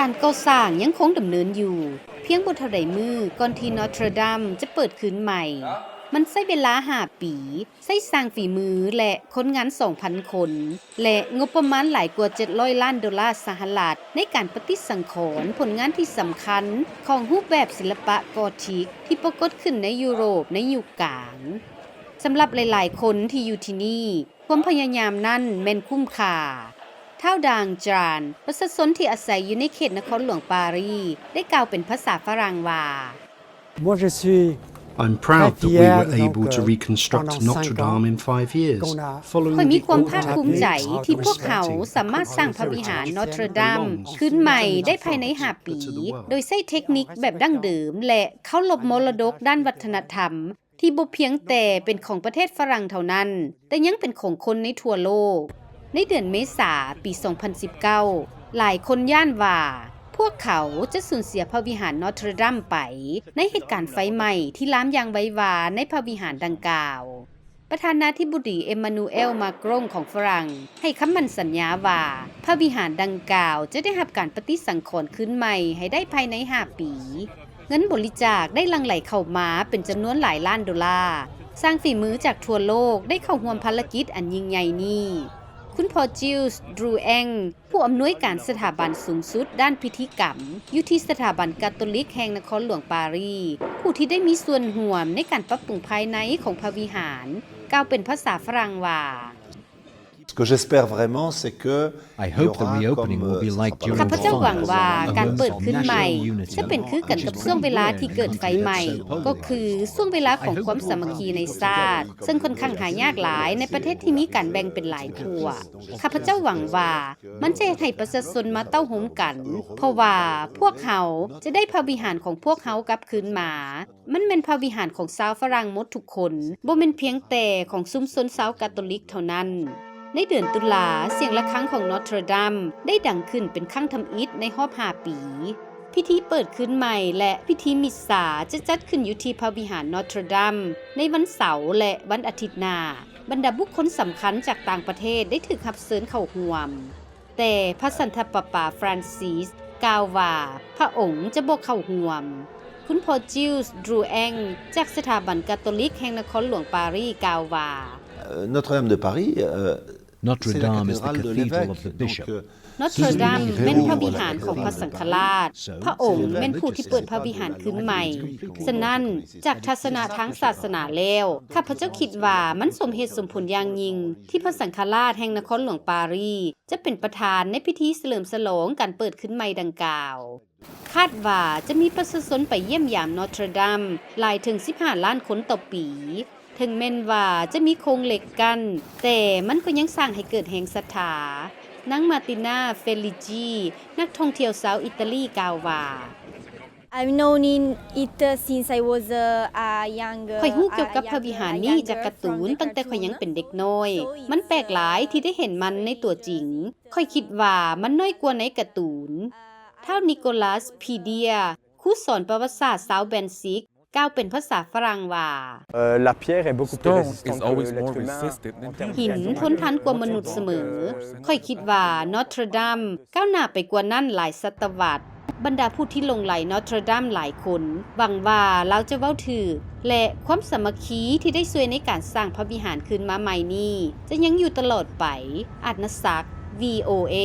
การก่อสร้างยังคงดำเนินอยู่เพียงบ่เท่าใดมือก่อนที่นอตรดามจะเปิดขึ้นใหม่มันใช้เวลา5 ปีใช้สร้างฝีมือและคนงาน 2,000 คนและงบประมาณหลายกว่า$700 ล้านสหรัฐในการปฏิสังขรณ์ผลงานที่สำคัญของรูปแบบศิลปะกอธิกที่ปรากฏขึ้นในยุโรปในยุคกลางสำหรับหลายๆคนที่อยู่ที่นี่ความพยายามนั่นแม่นคุ้มค่าเท่าดางจานประชาชนที่อาศัยอยู่ในเขตนครหลวงปารีสได้กล่าวเป็นภาษาฝรั่งว่า I'm proud that we were able to reconstruct Notre Dame in 5 years. ค่อยมีความภาคภูมิใจที่พวกเขาสามารถสร้างพระวิหารนอตรดามขึ้นใหม่ได้ภายใน5 ปีโดยใช้เทคนิคแบบดั้งเดิมและเคารพมรดกด้านวัฒนธรรมที่บ่เพียงแต่เป็นของประเทศฝรั่งเท่านั้นแต่ยังเป็นของคนในทั่วโลกในเดือนเมษายนปี 2019 หลายคนย่านว่าพวกเขาจะสูญเสียพระวิหารนอตรดามไปในเหตุการณ์ไฟไหม้ที่ลามอย่างไววาในพระวิหารดังกล่าวประธานาธิบดีเอ็มมานูเอลมาครงของฝรั่งให้คำมั่นสัญญาว่าพระวิหารดังกล่าวจะได้รับการปฏิสังขรณ์ขึ้นใหม่ให้ได้ภายใน5 ปีเงินบริจาคได้หลั่งไหลเข้ามาเป็นจำนวนหลายล้านดอลลาร์สร้างฝีมือจากทั่วโลกได้เข้าร่วมภารกิจอันยิ่งใหญ่นี้คุณพ่อจิลส์ดรูแองผู้อำนวยการสถาบันสูงสุดด้านพิธีกรรมอยู่ที่สถาบันคาทอลิกแห่งนครหลวงปารีสผู้ที่ได้มีส่วนร่วมในการปรับปรุงภายในของพระวิหารกล่าวเป็นภาษาฝรั่งว่า Ce que j'espère vraiment, c'est que I hope the reopening will be like during ข้าพ the เจ้าหวัง fires, ว่า a การ moment เปิด of ขึ้นใหม่ national unity จะเป็นคือกันกับช่วงเวลาที่เกิดไฟใหม่ก็คือช่วงเวลาของความสามัคคีในชาติซึ่งค่อนข้างหายากหลายในประเทศที่มีการแบ่งเป็นหลายขั้วข้าพเจ้าหวังว่ามันจะให้ประชาชนมาเต้าโฮมกันเพราะว่าพวกเขาจะได้พระวิหารของพวกเขากลับคืนมามันเป็นพระวิหารของชาวฝรั่งหมดทุกคนบ่แม่นเพียงแต่ของชุมชนชาวคาทอลิกเท่านั้นในเดือนตุลาเสียงระฆังของนอตรดามได้ดังขึ้นเป็นครั้งทำอิฐในรอบ5 ปีพิธีเปิดขึ้นใหม่และพิธีมิสซาจะจัดขึ้นอยู่ที่พระวิหารนอตรดามในวันเสาร์และวันอาทิตย์หน้าบรรดาบุคคลสำคัญจากต่างประเทศได้ถูกรับเชิญเข้าร่วมแต่พระสันตะปาปาฟรานซิสกล่าวว่าพระองค์จะบ่เข้าร่วมคุณพ่อจิลส์ดรูแองจากสถาบันคาทอลิกแห่งนครหลวงปารีสกล่าวว่า Notre-Dame de Paris, Notre c'est la Dame is the cathédrale de cathedral of the l'évêque. bishop. Donc, นอตรดามเป็นพระวิหารของพระสังฆราชพระองค์เป็นผู้ที่เปิดพระวิหารขึ้นใหม่ฉะนั้นจากทัศนะทางศาสนาแล้วข้าพเจ้าคิดว่ามันสมเหตุสมผลอย่างยิ่งที่พระสังฆราชแห่งนครหลวงปารีสจะเป็นประธานในพิธีเฉลิมฉลองการเปิดขึ้นใหม่ดังกล่าวคาดว่าจะมีประชาชนไปเยี่ยมยามนอตรดามหลายถึง15 ล้านคนต่อปีถึงแม้นว่าจะมีโครงเหล็กกั้นแต่มันก็ยังสร้างให้เกิดแห่งศรัทธานางมาตินาเฟลิจีนักท่องเที่ยวสาวอิตาลีกล่าวว่า I've known it since I was young. ข่อยฮู้เกี่ยวกับพระวิหารนี้จากการ์ตูนตั้งแต่ข่อยยังเป็นเด็กน้อยมันแปลกหลายที่ได้เห็นมันในตัวจริงข่อยคิดว่ามันน้อยกว่าในการ์ตูนเท่านิโคลัสพีเดียครูสอนประวัติศาสตร์สาวแบนซิกกล่าวเป็นภาษาฝรั่งว่า La pierre est beaucoup plus Stone résistante is que always l'être more humain resistant than en termes หิน de ทนทานกว่ามนุษย์เสมอค่อยคิดว่านอตรดามก้าวหน้าไปกว่านั้นหลายศตวรรษบรรดาผู้ที่หลงไหลนอตรดามหลายคนหวังว่าเราจะเว้าถือและความสามัคคีที่ได้ช่วยในการสร้างพระวิหารขึ้นมาใหม่นี้จะยังอยู่ตลอดไปอาจนศักดิ์ VOA